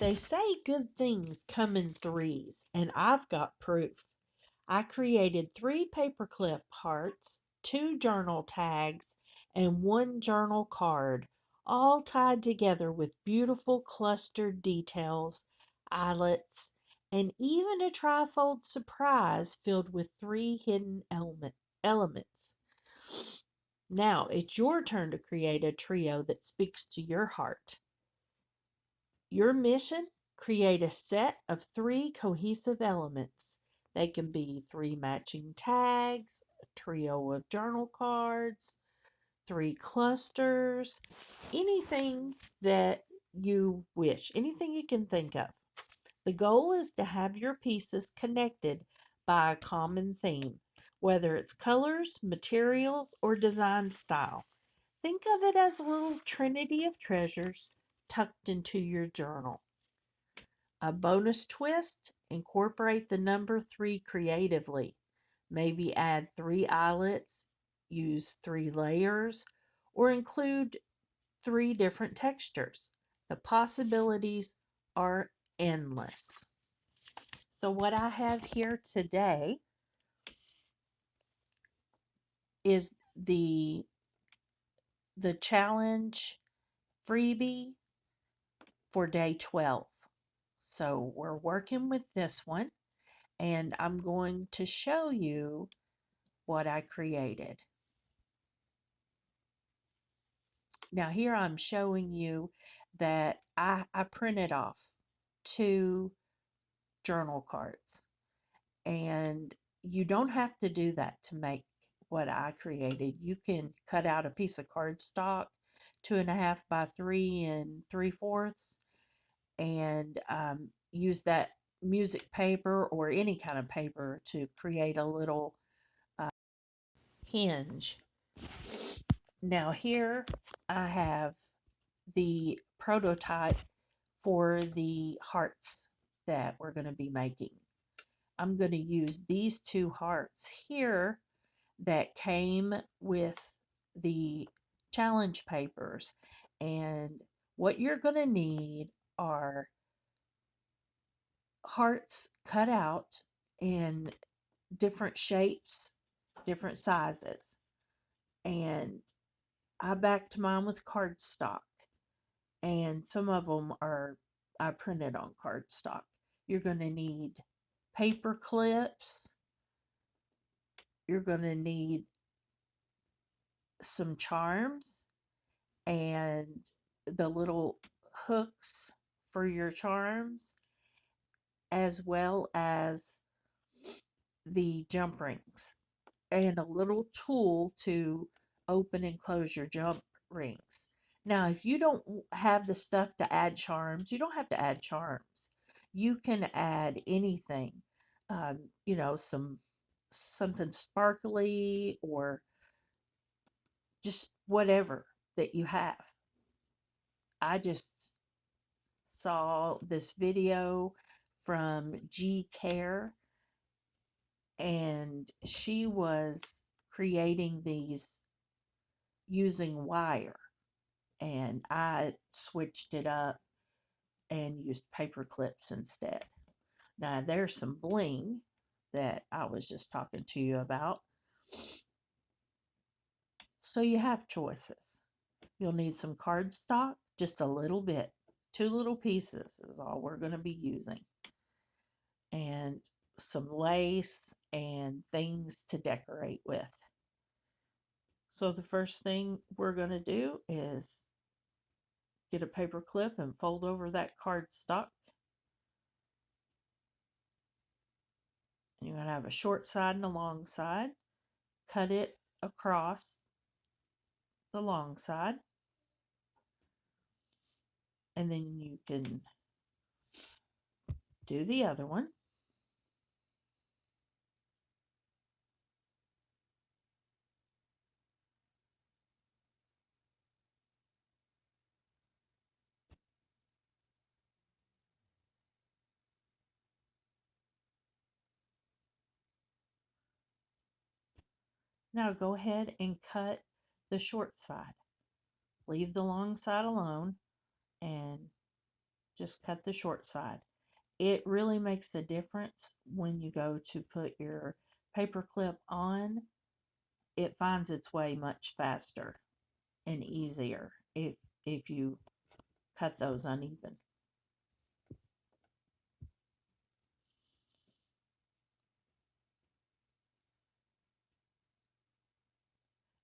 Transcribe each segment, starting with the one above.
They say good things come in threes, and I've got proof. I created 3 paperclip hearts, 2 journal tags, and 1 journal card, all tied together with beautiful clustered details, eyelets, and even a trifold surprise filled with 3 hidden elements. Now it's your turn to create a trio that speaks to your heart. Your mission? Create a set of 3 cohesive elements. They can be 3 matching tags, a trio of journal cards, 3 clusters, anything that you wish, anything you can think of. The goal is to have your pieces connected by a common theme, whether it's colors, materials, or design style. Think of it as a little Trinity of Treasures tucked into your journal. A bonus twist, incorporate the number 3 creatively. Maybe add 3 eyelets, use 3 layers, or include 3 different textures. The possibilities are endless. So, what I have here today is the challenge freebie for day 12. So, we're working with this one, and I'm going to show you what I created. Now here I'm showing you that I printed off 2 journal cards, and you don't have to do that to make what I created. You can cut out a piece of cardstock 2.5 by 3 3/4 and use that music paper or any kind of paper to create a little uh, hinge. Now here I have the prototype for the hearts that we're going to be making. I'm going to use these 2 hearts here that came with the challenge papers. And what you're going to need are hearts cut out in different shapes, different sizes. And I backed mine with cardstock, and some of them are I printed on cardstock. You're going to need paper clips. You're going to need some charms and the little hooks for your charms, as well as the jump rings and a little tool to open and close your jump rings. Now, if you don't have the stuff to add charms, you don't have to add charms. You can add anything, something sparkly or just whatever that you have. I just saw this video from G Care, and she was creating these using wire, and I switched it up and used paper clips instead. Now there's some bling that I was just talking to you about. So you have choices. You'll need some cardstock, just a little bit. 2 little pieces is all we're going to be using. And some lace and things to decorate with. So the first thing we're going to do is get a paper clip and fold over that cardstock. You're going to have a short side and a long side. Cut it across the long side. And then you can do the other one. Now go ahead and cut the short side. Leave the long side alone and just cut the short side. It really makes a difference when you go to put your paper clip on. It finds its way much faster and easier if you cut those uneven.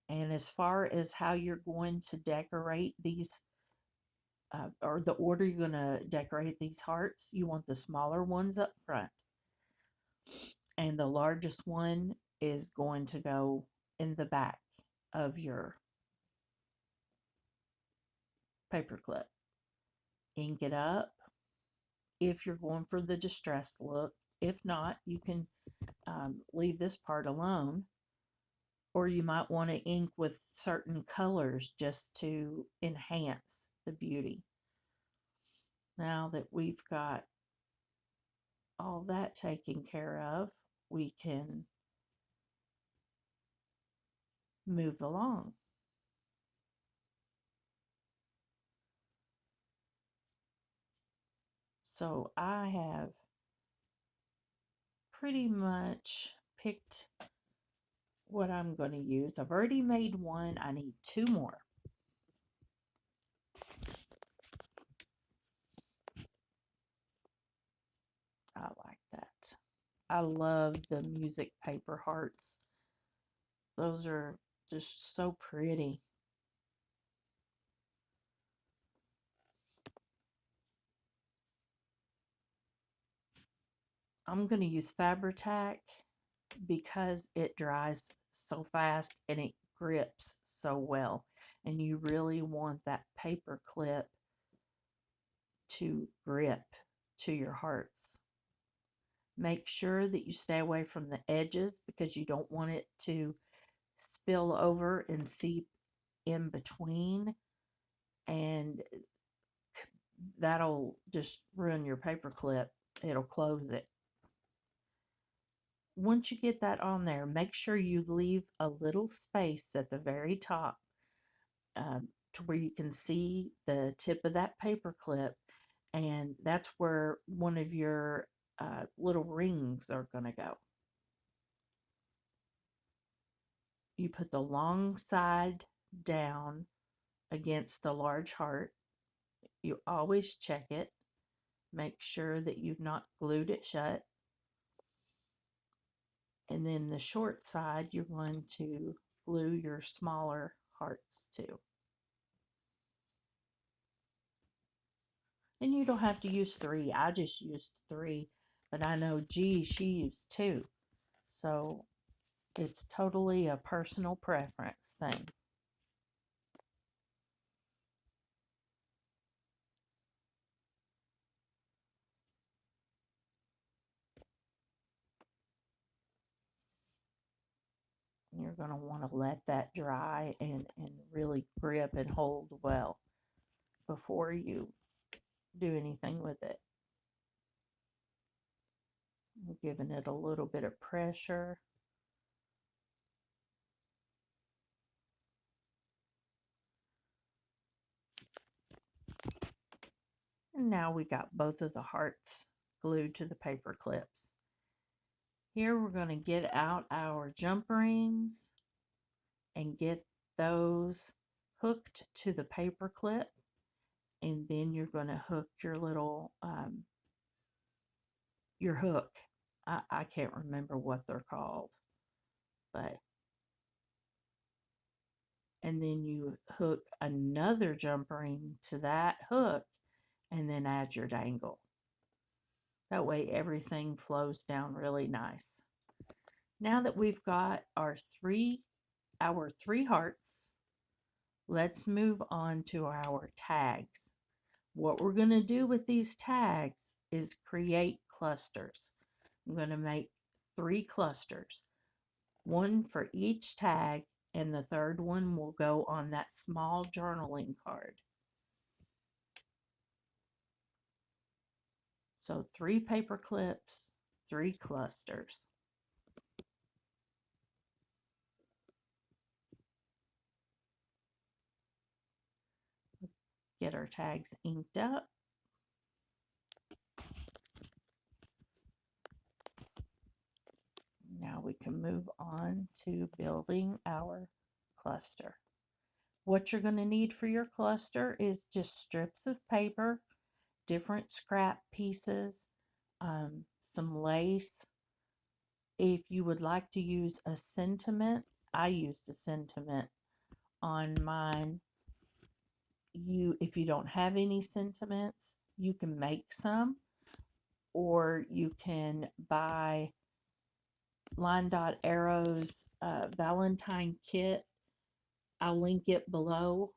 And as far as how you're going to decorate these, or the order you're going to decorate these hearts, you want the smaller ones up front. And the largest one is going to go in the back of your paper clip. Ink it up if you're going for the distressed look. If not, you can leave this part alone. Or you might want to ink with certain colors just to enhance the beauty. Now that we've got all that taken care of, we can move along. So I have pretty much picked what I'm going to use. I've already made one. I need two more. I like that. I love the music paper hearts. Those are just so pretty. I'm going to use Fabri-Tac because it dries so fast and it grips so well. And you really want that paper clip to grip to your hearts. Make sure that you stay away from the edges because you don't want it to spill over and seep in between, and that'll just ruin your paper clip. It'll close it. Once you get that on there, make sure you leave a little space at the very top, to where you can see the tip of that paper clip, and that's where one of your little rings are going to go. You put the long side down against the large heart. You always check it. Make sure that you've not glued it shut. And then the short side, you're going to glue your smaller hearts to. And you don't have to use 3. I just used 3, but I know G, she used 2. So it's totally a personal preference thing. You're going to want to let that dry and really grip and hold well before you do anything with it. I'm giving it a little bit of pressure. And now we got both of the hearts glued to the paper clips. Here we're going to get out our jump rings and get those hooked to the paper clip, and then you're going to hook your little your hook. I can't remember what they're called, but and then you hook another jump ring to that hook and then add your dangle. That way everything flows down really nice. Now that we've got our three hearts, let's move on to our tags. What we're going to do with these tags is create clusters. I'm going to make 3 clusters, one for each tag, and the third one will go on that small journaling card. So 3 paper clips, 3 clusters. Get our tags inked up. Now we can move on to building our cluster. What you're going to need for your cluster is just strips of paper, different scrap pieces, some lace. If you would like to use a sentiment, I used a sentiment on mine. If you don't have any sentiments, you can make some, or you can buy Line Dot Arrow's Valentine kit. I'll link it below.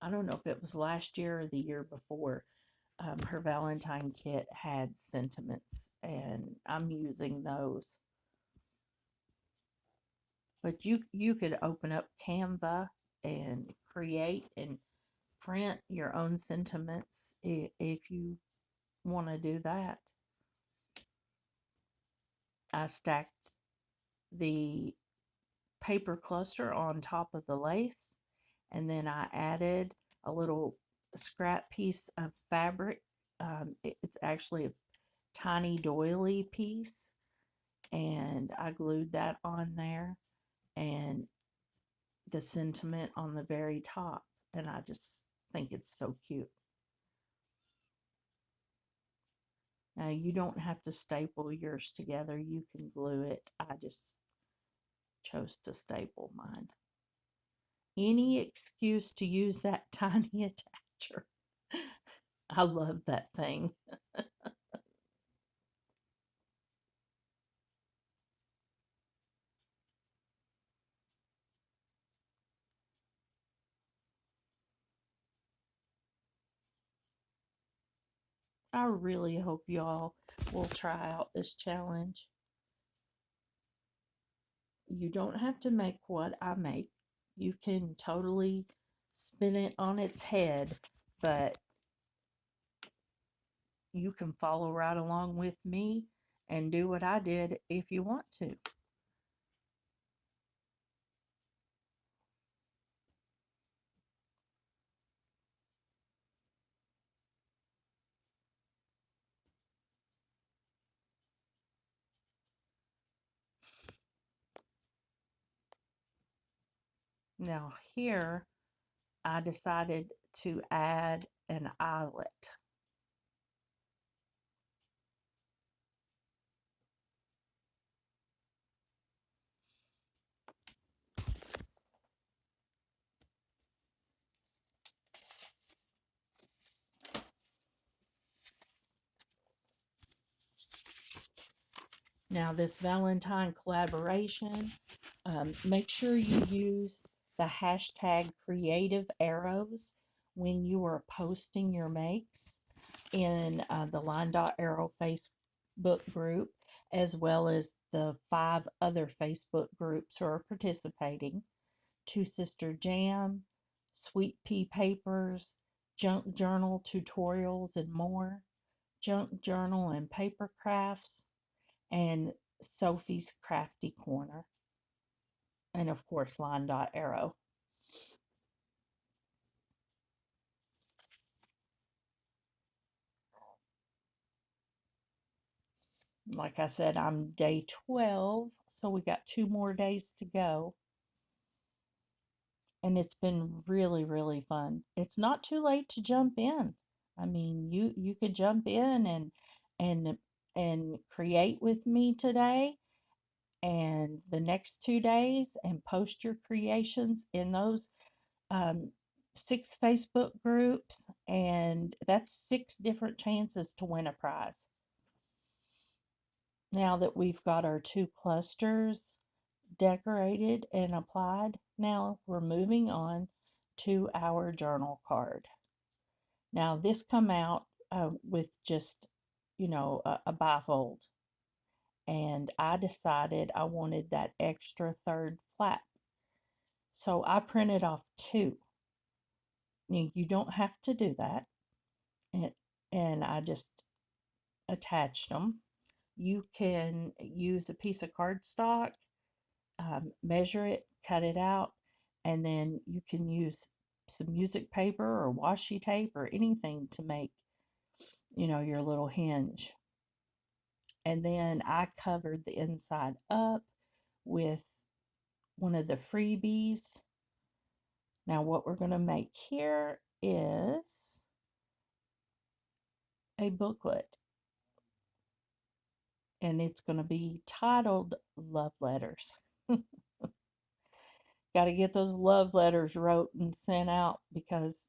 I don't know if it was last year or the year before. Her Valentine kit had sentiments, and I'm using those. But you could open up Canva and create and print your own sentiments if you want to do that. I stacked the paper cluster on top of the lace, and then I added a little scrap piece of fabric. It's actually a tiny doily piece, and I glued that on there, and the sentiment on the very top, and I just think it's so cute. Now you don't have to staple yours together, you can glue it. I just chose to staple mine. Any excuse to use that tiny attacher. I love that thing. I really hope y'all will try out this challenge. You don't have to make what I make. You can totally spin it on its head, but you can follow right along with me and do what I did if you want to. Now here I decided to add an eyelet. Now this Valentine collaboration, make sure you use the hashtag creative arrows when you are posting your makes in the Line Dot Arrow Facebook group, as well as the 5 other Facebook groups who are participating: Two Sister Jam, Sweet Pea Papers, Junk Journal Tutorials and More, Junk Journal and Papercrafts, and Sophie's Crafty Corner, and of course Line Dot Arrow. Like I said, I'm day 12, so we got 2 more days to go. And it's been really, really fun. It's not too late to jump in. I mean, you could jump in and and create with me today and the next 2 days and post your creations in those 6 Facebook groups, and that's 6 different chances to win a prize. Now that we've got our 2 clusters decorated and applied, now we're moving on to our journal card. Now this come out with just, a bifold, and I decided I wanted that extra third flap. So I printed off 2. You don't have to do that. And I just attached them. You can use a piece of cardstock, measure it, cut it out, and then you can use some music paper or washi tape or anything to make, your little hinge. And then I covered the inside up with one of the freebies. Now what we're going to make here is a booklet, and it's going to be titled Love Letters. Got to get those love letters wrote and sent out because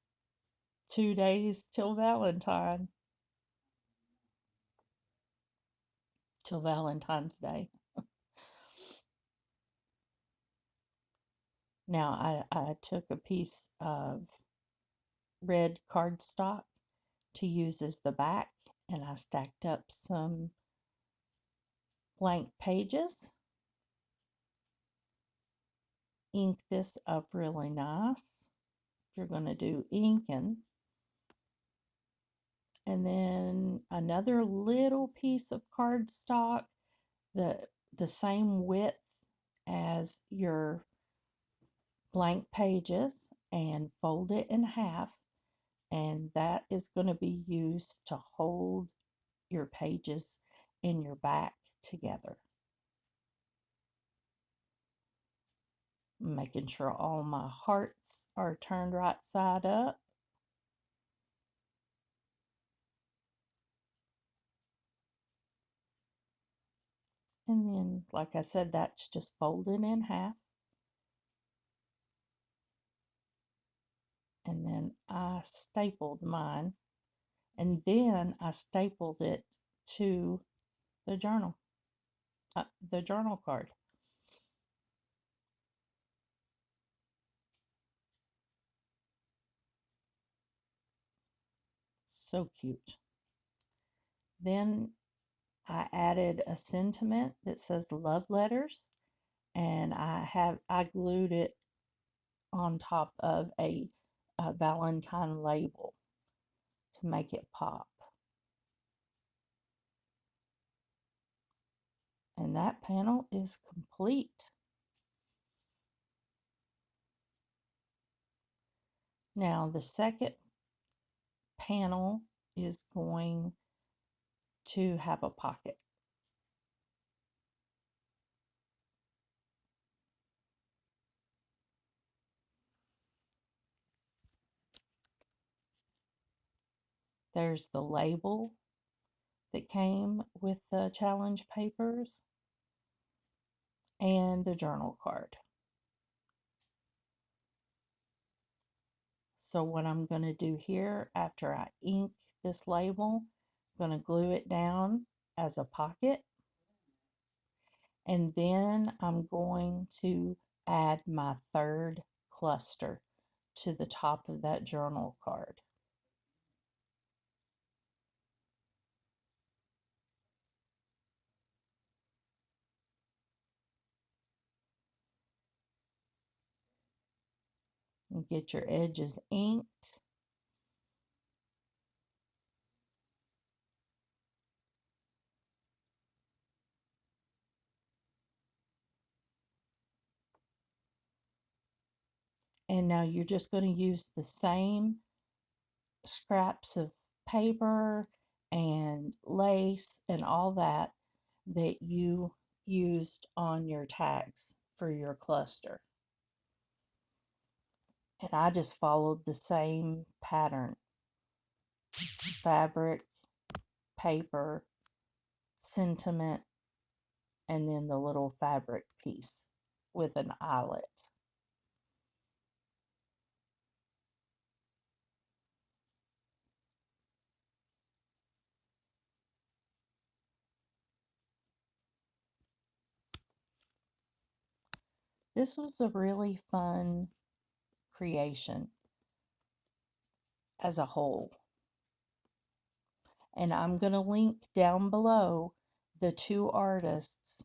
2 days till Valentine, till Valentine's Day. Now I took a piece of red cardstock to use as the back, and I stacked up some blank pages. Ink this up really nice if you're going to do inking. And then another little piece of cardstock, the same width as your blank pages, and fold it in half, and that is going to be used to hold your pages in your back together. Making sure all my hearts are turned right side up. And then, like I said, that's just folded in half. And then I stapled mine. And then I stapled it to the journal card. So cute. Then I added a sentiment that says love letters, and I glued it on top of a Valentine label to make it pop. And that panel is complete. Now the second panel is going to have a pocket. There's the label that came with the challenge papers and the journal card. So what I'm going to do here after I ink this label, I'm going to glue it down as a pocket, and then I'm going to add my third cluster to the top of that journal card. And get your edges inked. And now you're just going to use the same scraps of paper and lace and all that you used on your tags for your cluster. And I just followed the same pattern: fabric, paper, sentiment, and then the little fabric piece with an eyelet. This was a really fun creation as a whole. And I'm going to link down below the two artists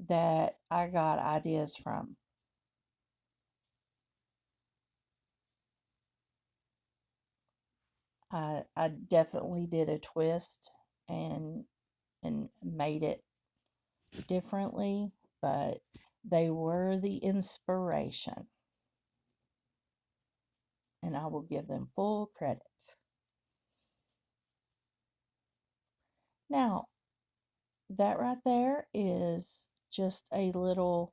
that I got ideas from. I definitely did a twist and made it differently, but they were the inspiration, and I will give them full credit. Now, that right there is just a little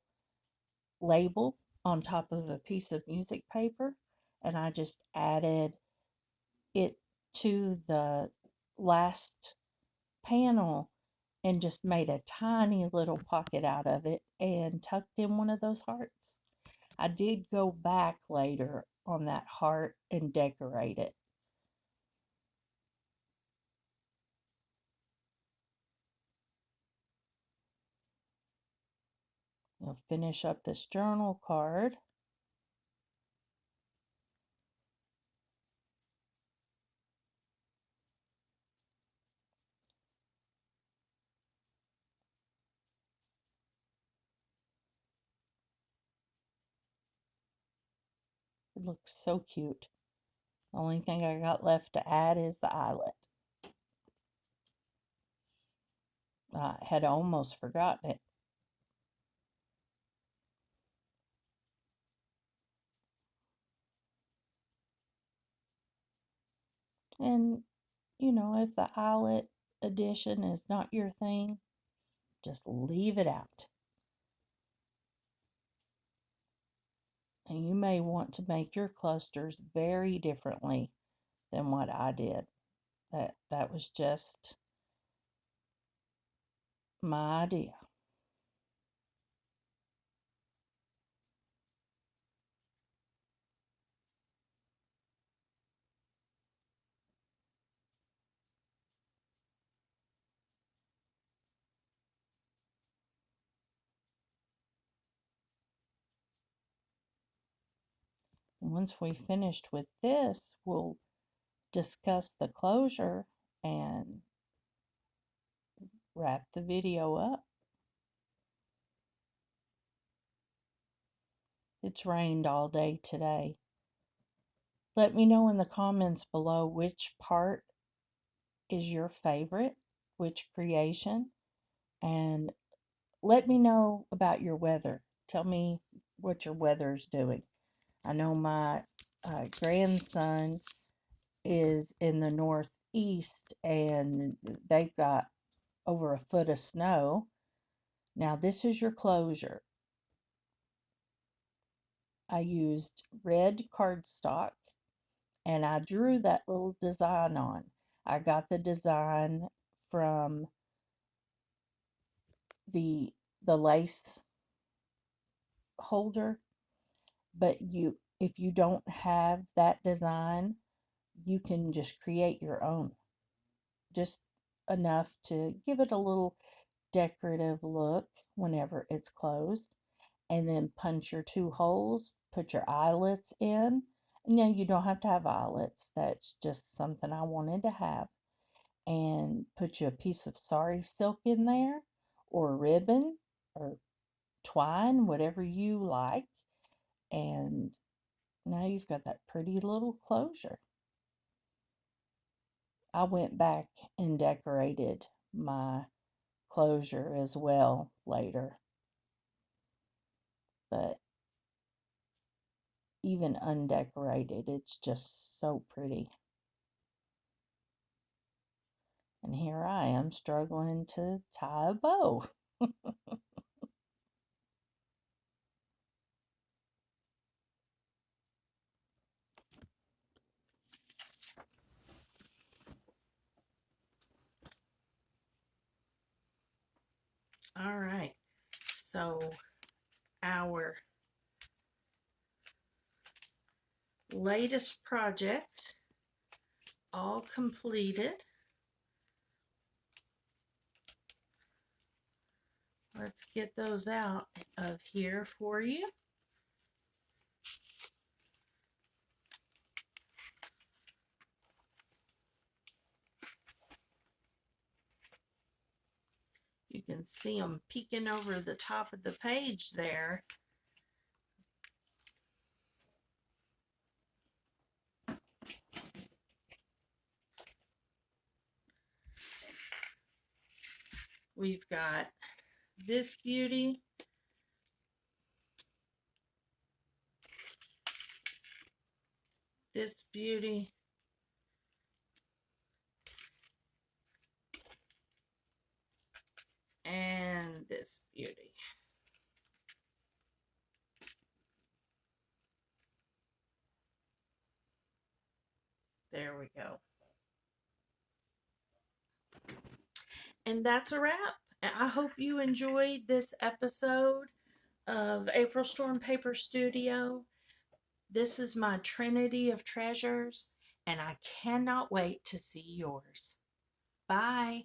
label on top of a piece of music paper, and I just added it to the last panel and just made a tiny little pocket out of it and tucked in one of those hearts. I did go back later on that heart and decorate it. I'll finish up this journal card. It looks so cute. The only thing I got left to add is the eyelet. I had almost forgotten it. And, you know, if the eyelet addition is not your thing, just leave it out. And you may want to make your clusters very differently than what I did. That was just my idea. Once we finished with this, we'll discuss the closure and wrap the video up. It's rained all day today. Let me know in the comments below which part is your favorite, which creation, and let me know about your weather. Tell me what your weather's doing. I know my grandson is in the northeast and they've got over a foot of snow. Now this is your closure. I used red cardstock and I drew that little design on. I got the design from the lace holder, but if you don't have that design, you can just create your own. Just enough to give it a little decorative look whenever it's closed. And then punch your 2 holes, put your eyelets in. And now you don't have to have eyelets. That's just something I wanted to have. And put you a piece of sari silk in there, or ribbon, or twine, whatever you like. And now you've got that pretty little closure. I went back and decorated my closure as well later. But even undecorated, it's just so pretty. And here I am struggling to tie a bow. All right, so our latest project all completed. Let's get those out of here for you. You can see them peeking over the top of the page there. We've got this beauty, this beauty, this beauty. There we go. And that's a wrap. I hope you enjoyed this episode of April Storm Paper Studio. This is my Trinity of Treasures, and I cannot wait to see yours. Bye.